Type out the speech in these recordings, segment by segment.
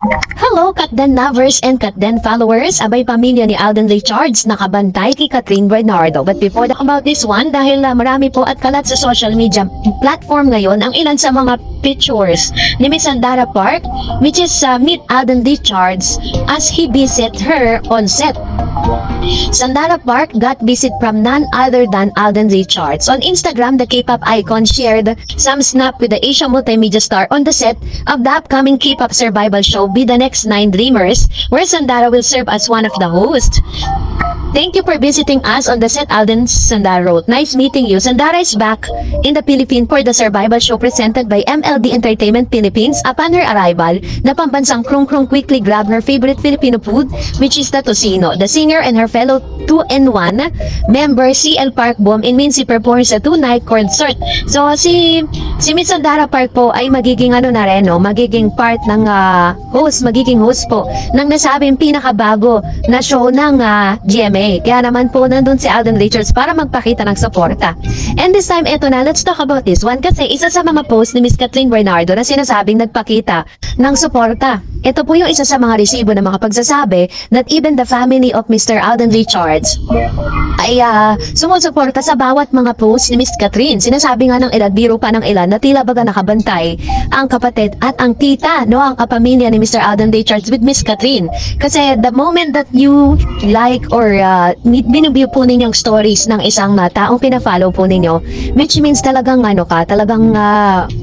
Hello, Katden lovers and Katden followers. Abay, pamilya ni Alden Richards nakabantay kay Catherine Bernardo. But before talk about this one, dahil marami po at kalat sa social media platform ngayon ang ilan sa mga pictures ni Miss Sandara Park, which is meet Alden Richards as he visit her on set. Sandara Park got visit from none other than Alden Richards. On Instagram, the K-pop icon shared some snap with the Asia multimedia star on the set of the upcoming K-pop survival show Be the Next 9 Dreamers, where Sandara will serve as one of the hosts. Thank you for visiting us on the set, Alden, Sandara wrote. Nice meeting you. Sandara is back in the Philippines for the survival show presented by MLD Entertainment Philippines. Upon her arrival, the pambansang Krung Krung quickly grabbed her favorite Filipino food, which is the tocino. The singer and her fellow 2-in-1 member CL Park Boom in Mincy performs a 2-night concert. So si Miss Sandara Park po ay magiging magiging part ng magiging host po ng nasabing pinakabago na show ng GMA. Kaya naman po nandun si Alden Richards para magpakita ng suporta. And this time, eto na, let's talk about this one kasi isa sa mga post ni Miss Catherine Bernardo na sinasabing nagpakita ng suporta. Ito po yung isa sa mga resibo ng mga pagsasabi that even the family of Mr. Alden Richards ay sumusuporta sa bawat mga post ni Miss Catherine. Sinasabi nga ng ilan, biro pa ng ilan na tila baga nakabantay ang kapatid at ang tita, ang kapamilya ni Mr. Alden Richards with Miss Catherine. Kasi the moment that you like or binubview po ninyong stories ng isang taong pina-follow po ninyo, which means talagang talagang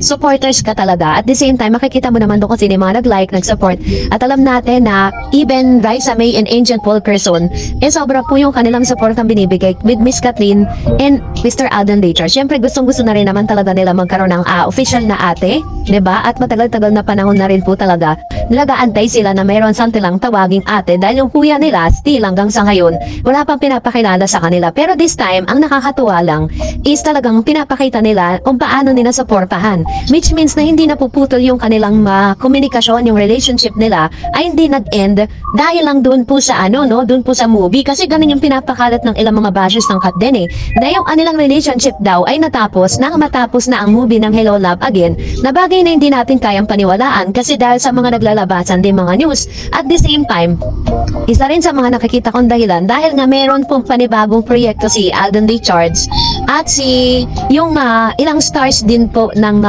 supporters ka talaga. At the same time, makikita mo naman doon kasi yung mga nag-like, nag-support. At alam natin na even Raisa May and Angel Paul Person, sobra po yung kanilang support ang binibigay with Miss Catherine and Mr. Alden Richards. Siyempre, gustong-gusto na rin naman talaga nila magkaroon ng official na ate, diba? At matagal-tagal na panahon na rin po talaga. Nag-aantay sila na mayroon lang tawaging ate dahil yung kuya nila, still hanggang sa ngayon, wala pang pinapakilala sa kanila. Pero this time, ang nakakatuwa lang is talagang pinapakita nila kung paano nila supportahan. Which means na hindi napuputol yung kanilang komunikasyon, yung relationship nila ay hindi nag-end dahil lang doon po sa doon po sa movie. Kasi ganun yung pinapakalat ng ilang mga bashes ng Katden na yung kanilang relationship daw ay natapos nang matapos na ang movie ng Hello Love Again, na bagay na hindi natin kayang paniwalaan kasi dahil sa mga naglalabasan din mga news. At the same time, isa rin sa mga nakikita kong dahilan dahil nga meron pong panibagong proyekto si Alden Richards at yung ilang stars din po ng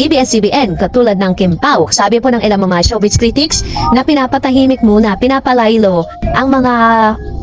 ABS-CBN katulad ng Kim Pao. Sabi po ng ilang mga showbiz critics na pinapatahimik muna, pinapalaylo ang mga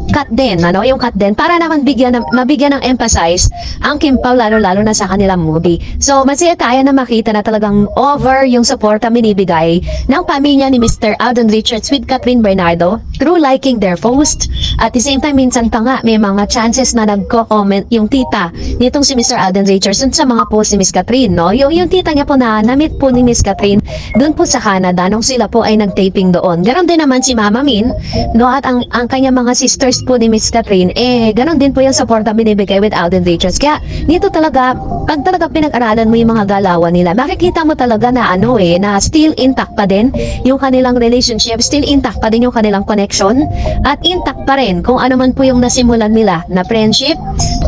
Katden, yung Katden para naman mabigyan ng emphasize ang Kim Pao lalo-lalo na sa kanilang movie. So, masaya tayo na makita na talagang over yung suporta binibigay ng pamilya ni Mr. Alden Richards with Catherine Bernardo through liking their post. At the same time, minsan pa nga may mga chances na nagko-comment yung tita nitong si Mr. Alden Richards sa mga post ni Miss Catherine, Yung tita niya po na-meet po ni Miss Catherine doon po sa Canada nung sila po ay nag-taping doon. Ganon din naman si Mama Min, at ang kanya mga sisters po ni Miss Catherine, ganon din po yung support na binibigay with Alden Richards. Kaya dito talaga, pag talaga pinag-aralan mo yung mga galawan nila, makikita mo talaga na na still intact pa din yung kanilang relationship, still intact pa din yung kanilang connection, at intact pa rin kung ano man po yung nasimulan nila na friendship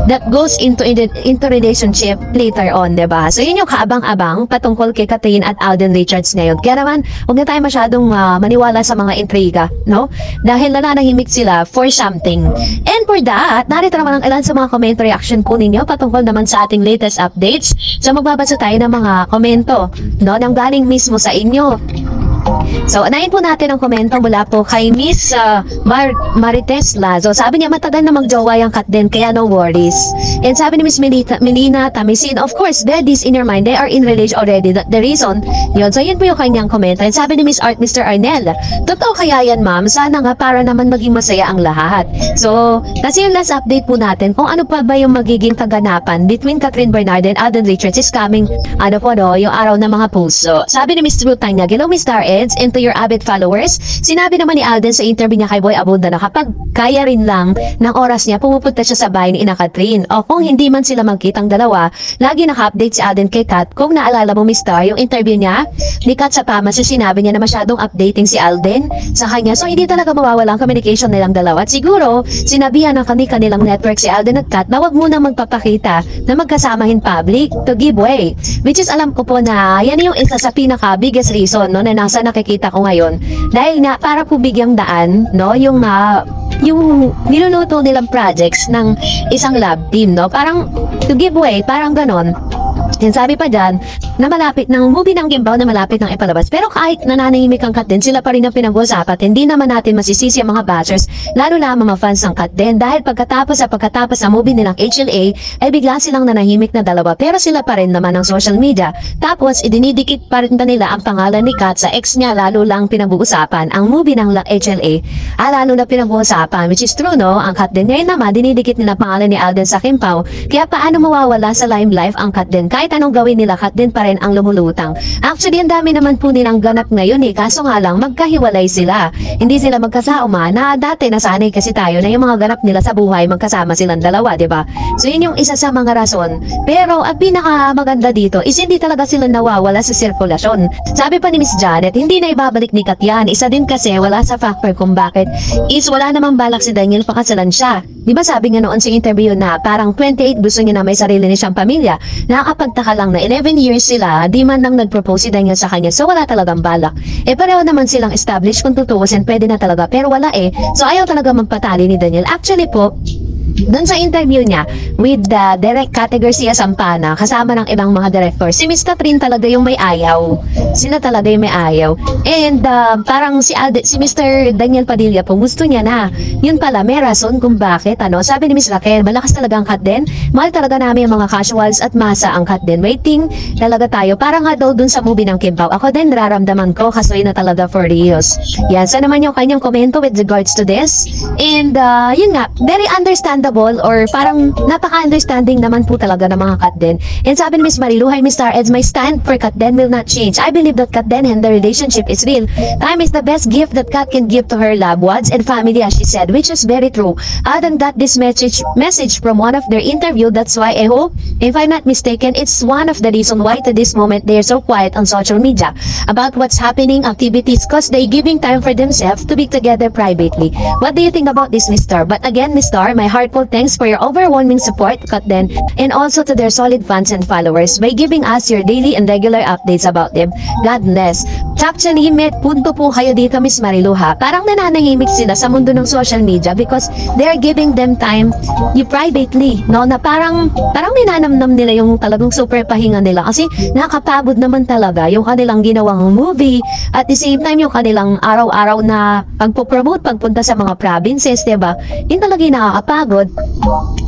that goes into relationship later on, diba? So yun yung kaabang-abang patungkol kay Catherine at Alden Richards ngayon. Kaya naman, huwag na tayo masyadong maniwala sa mga intriga, dahil nananahimik sila for something. And for that, narito naman ang ilan sa mga comment reaction po ninyo patungkol naman sa ating latest updates. So magbabasa tayo ng mga komento, nang galing mismo sa inyo. So, anayin po natin ang komento mula po kay Miss Marites Lazo. Sabi niya, matagal na magjowa yung Katden, kaya no worries. And sabi ni Miss Melina Tamisin, of course, that is in your mind, they are in relation already. The reason, yun. So, yun po yung kanyang komento. And sabi ni Miss Mr. Arnel, totoo kaya yan, ma'am? Sana nga para naman maging masaya ang lahat. So, kasi yung last update po natin, kung ano pa ba yung magiging kaganapan between Catherine Bernardo and Alden Richards is coming, yung araw ng mga post. So, sabi ni Miss Ruth Tanya, hello, Mr. Eds, and to your avid followers. Sinabi naman ni Alden sa interview niya kay Boy Abunda na kapag kaya rin lang ng oras niya, pumupunta siya sa bahay ni Ina Catherine. O kung hindi man sila magkitang dalawa, lagi naka-update si Alden kay Kat. Kung naalala mo, Mr., yung interview niya ni Kat sa Pama, so sinabi niya na masyadong updating si Alden sa kanya. So hindi talaga mawawala ang communication nilang dalawa. At siguro, sinabihan ng kanilang network si Alden at Kat na wag muna magpapakita na magkasama in public to give way. Which is alam ko po na yan yung isa sa pinaka biggest reason na nasa na kay nakikita ko ngayon. Dahil nga, para po bigyang daan, no, yung niluluto nilang projects ng isang lab team, no? Parang to give way, parang ganon. Yan, sabi pa dyan, na malapit ng movie ng Gimbaw na malapit ng ipalabas. Pero kahit nananahimik ang Kat din, sila pa rin ang pinag-uusapan. Hindi naman natin masisisi ang mga bashers, lalo na ang mga fans ng Kat din. Dahil pagkatapos sa movie nilang HLA, ay bigla silang nanahimik na dalawa. Pero sila pa rin naman ang social media. Tapos, idinidikit pa rin nila ang pangalan ni Kat sa ex niya, lalo lang pinag-uusapan ang movie ng HLA. Lalo na pinag-uusapan, which is true, no? Ang Kat din ngayon naman, dinidikit nila pangalan ni Alden sa Gimbaw. Kaya paano mawawala sa limelight ang Kat din? Kahit anong gawin nila, Kat din pa rin ang lumulutang. Actually, ang dami naman po nilang ganap ngayon kaso nga lang, magkahiwalay sila. Hindi sila magkasama na dati nasanay kasi tayo na yung mga ganap nila sa buhay, magkasama silang dalawa, diba? So, yun yung isa sa mga rason. Pero, ang pinaka maganda dito is hindi talaga sila nawawala sa sirkulasyon. Sabi pa ni Miss Janet, hindi na ibabalik ni Kat yan. Isa din kasi wala sa factor kung bakit is wala namang balak si Daniel pakasalan siya. Diba sabi nga noon sa interview na parang 28 gusto niya na may sarili niya siyang pamilya. Nakakapagtaka lang na 11 years sila, di man lang nag-propose si Daniel sa kanya. So wala talagang balak. Pareho naman silang established kung tutuusin, pwede na talaga. Pero wala So ayaw talaga magpatali ni Daniel. Actually po, doon sa interview niya with the Direk Kate Garcia Sampana, kasama ng ibang mga director, si Miss Catherine talaga yung may ayaw. Sila talaga yung may ayaw. And parang si Mr. Daniel Padilla po, gusto niya na. Yun pala, may rason kung bakit. Sabi ni Miss Raquel, malakas talaga ang Kat din. Mahal talaga namin ang mga casuals at masa ang Kat din. Waiting talaga tayo. Parang nga daw dun sa movie ng Gimbaw. Ako din, nararamdaman ko, kasoy na talaga for reals. Yan, sa naman yung kanyang komento with regards to this. And yun nga, very understandable or parang napaka-understanding naman po talaga ng mga Kat din. And sabi ni Miss Marilu, hi Mr. Eds, my stand for Kat din will not change. I believe that Kat din and the relationship is real. Time is the best gift that Kat can give to her loved ones and family, as she said, which is very true. Other than that, this message from one of their interview, that's why I hope, if I'm not mistaken, it's one of the reason why to this moment they're so quiet on social media about what's happening, activities, cause they giving time for themselves to be together privately. What do you think about this, Miss Star? But again, Miss Star, my heartfelt thanks for your overwhelming support, Kat din, and also to their solid fans and followers by giving us your daily and regular updates about them. God bless. Actually, may punto po kayo dito, Miss Marilu, ha? Parang nananahimik sila sa mundo ng social media because they're giving them time privately, no? Na parang ninanamnam nila yung talagang super pahinga nila kasi nakakapagod naman talaga yung kanilang ginawang movie at the same time yung kanilang araw-araw na pagpo-promote, pagpunta sa mga provinces, diba? Yun talaga yung nakakapagod.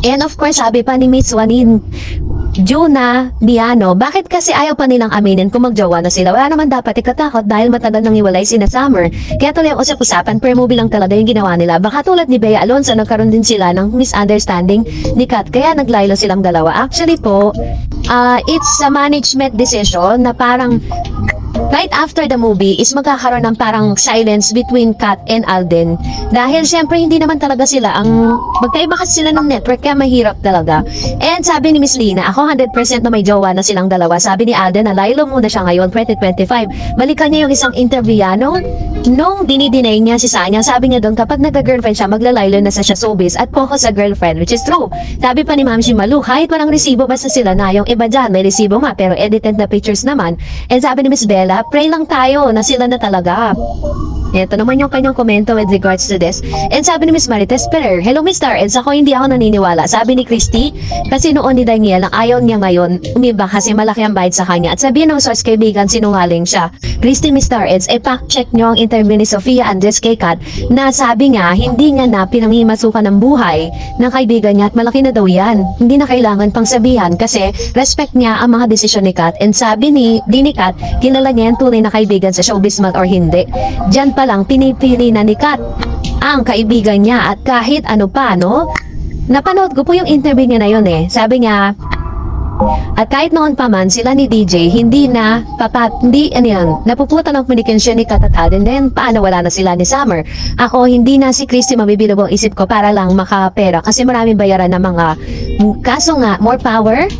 And of course, sabi pa ni Miss Juanin Juna Diano, bakit kasi ayaw pa nilang aminin kung magjowa na sila? Wala naman dapat ikatakot dahil matagal nang iwalay sina Summer. Kaya tuloy ang usap-usapan, per movie lang talaga yung ginawa nila. Baka tulad ni Bea Alonso, nagkaroon din sila ng misunderstanding ni Kat, kaya naglaylo silang dalawa. Actually po, it's a management decision na parang right after the movie is magkakaroon ng parang silence between Kat and Alden. Dahil syempre hindi naman talaga sila ang magkaiba kasi sila ng network kaya mahirap talaga. And sabi ni Miss Lina, ako 100% na may jowa na silang dalawa. Sabi ni Alden na laylo muna siya ngayon 2025. Balikan niya yung isang interview nung dinidinay niya si Sanya. Sabi niya doon kapag nagka-girlfriend siya maglalaylo na sa siya showbiz at focus sa girlfriend, which is true. Sabi pa ni Ma'am Shimalu, kahit walang resibo basta sila na, yung iba dyan may resibo nga pero edited na pictures naman. And sabi ni Miss Bella, pray lang tayo na sila na talaga. Ito naman yung kanyang komento with regards to this. And sabi ni Miss Marites Perer, hello Mr. Eds, ako hindi ako naniniwala. Sabi ni Christy, kasi noon ni Daniel ang ayaw niya ngayon umiba kasi malaki ang bayad sa kanya. At sabihin ng source kaibigan, sinungaling siya. Christy, Mr. Eds, fact check nyo ang interview ni Sofia Andres kay Kat na sabi nga, hindi niya na pinangimasukan ng buhay ng kaibigan niya at malaki na daw yan. Hindi na kailangan pang sabihan kasi respect niya ang mga desisyon ni Kat. And sabi ni Kat, kilala niya yung tunay na kaibigan sa showbiz man or hindi. Diyan pa lang pinipili na ni Kat ang kaibigan niya at kahit ano pa, no? Napanood ko po yung interview niya na yun Sabi niya, at kahit noon pa man sila ni DJ, hindi napuputan ang komunikasyon ni Kat at Alden. Then paano wala na sila ni Summer? Ako, hindi na si Christy mabibilog ang isip ko para lang makapera kasi maraming bayaran ng mga kaso nga, more power.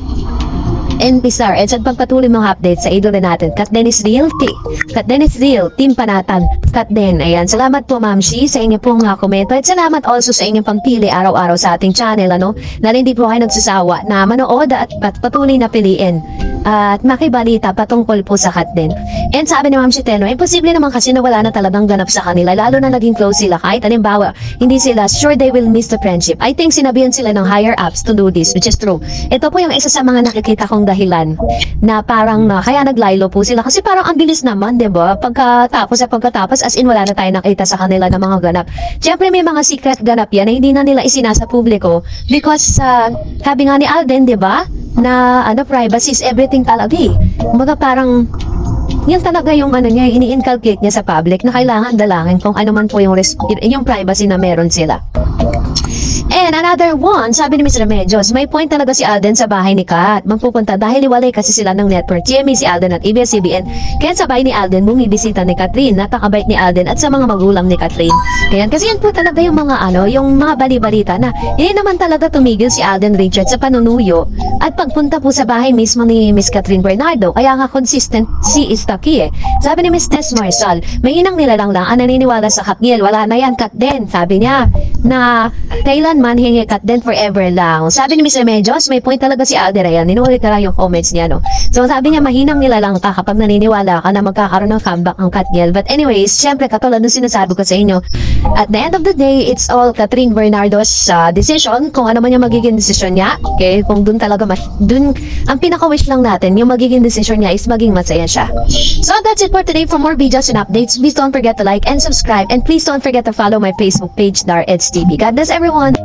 NP Star at pagpatuloy mga updates sa idol natin. Kat Dennis Real, Team Panatan, Kat Den. Ayan, salamat po Ma'am Shi sa inyo pong komento at salamat also sa inyong pagpili araw-araw sa ating channel, ano, na hindi po kayo nagsasawa na manood at patuloy na piliin at makibalita patungkol po sa Kat Den. And sabi ni Ma'am Shiteno, imposible naman kasi na wala na talagang ganap sa kanila, lalo na naging close sila kahit halimbawa hindi sila sure they will miss the friendship. I think sinabihan sila ng higher ups to do this, which is true. Ito po yung isa sa mga nakikita kong dahilan na parang kaya naglaylo po sila kasi parang ang bilis naman, diba? Pagkatapos as in wala na tayo nakita sa kanila ng mga ganap. Siyempre may mga secret ganap yan na hindi na nila isinasa publiko because sabi nga ni Alden, diba? Na privacy is everything talaga eh. Mga parang yan talaga yung niya, ini-inculcate niya sa public na kailangan dalangin kung ano man po yung privacy na meron sila. And another one, sabi ni Ms. Remedios, may point talaga si Alden sa bahay ni Kat. Magpupunta dahil iwalay kasi sila ng network. GMA si Alden at ABS-CBN. Kaya sa bahay ni Alden, bumibisita ni Catherine. Napakabait ni Alden at sa mga magulang ni Catherine. Kaya kasi yan po talaga yung mga bali-balita na hindi naman talaga tumigil si Alden Richards sa panunuyo at pagpunta po sa bahay mismo ni Miss Catherine Bernardo. Kaya nga consistent si Istaki eh. Sabi ni Miss Tess Marsal, may inang nilalang lang ang naniniwala sa Katniel. Wala na yan, Kat Den. Sabi niya na kailanman hingi Kat Den forever lang. Sabi ni Miss Remedios, may point talaga si Alden. Ayan, ninulit ka lang yung comments niya, no? So sabi niya, mahinang nilalang ka kapag naniniwala ka na magkakaroon ng comeback ang Katniel. But anyways, syempre katulad nung sinasabi ko sa inyo, at the end of the day, it's all Catherine Bernardo's decision kung ano man yung magiging decision niya. Okay? Kung dun talaga, dun, ang pinaka-wish lang natin, yung magiging decision niya is maging masaya siya. So that's it for today. For more videos and updates, please don't forget to like and subscribe. And please don't forget to follow my Facebook page, Dar Eds TV. God bless everyone!